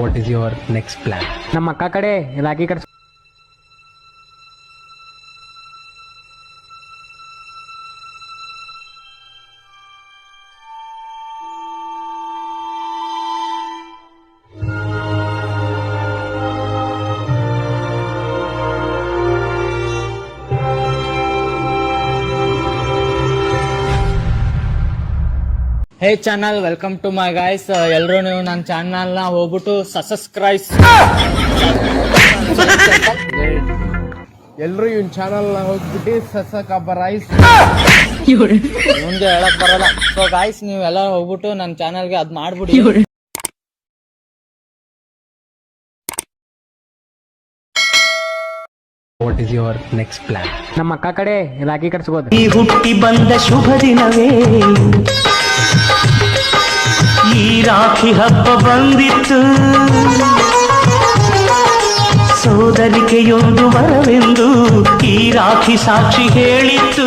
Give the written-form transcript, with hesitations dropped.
What is your next plan? ನಮ್ಮ ಅಕ್ಕ ಕಡೆ Rakhi cuts hey channel, welcome to my guys. ಎಲ್ಲರೂ ನೀವು ನನ್ನ ಚಾನಲ್ನ ಹೋಗ್ಬಿಟ್ಟು ಸಬ್ಸ್ಕ್ರೈಬ್. ಎಲ್ರು ಇವನ್ ಚಾನಲ್ ಹೋಗ್ಬಿಟ್ಟು ಸಸಕಬರೈಸ್ ಮುಂದೆ ಹೇಳಕ್ ಬರಲ್ಲ. ಸೊ ಗೈಸ್, ನೀವು ಎಲ್ಲ ಹೋಗ್ಬಿಟ್ಟು ನನ್ನ ಚಾನಲ್ಗೆ ಅದ್ ಮಾಡ್ಬಿಡಿ. What is your next plan? ನಮ್ಮ ಅಕ್ಕ ಕಡೆ ರಾಖಿ ಕಟ್ಸ್ಬೋದು. ಈ ಹುಟ್ಟಿ ಬಂದ ಶುಭ ದಿನವೇ ಈ ರಾಖಿ ಹಬ್ಬ ಬಂದಿತ್ತು. ಸೋದರಿಕೆಯೊಂದು ವರವೆಂದು ಈ ರಾಖಿ ಸಾಕ್ಷಿ ಹೇಳಿತ್ತು.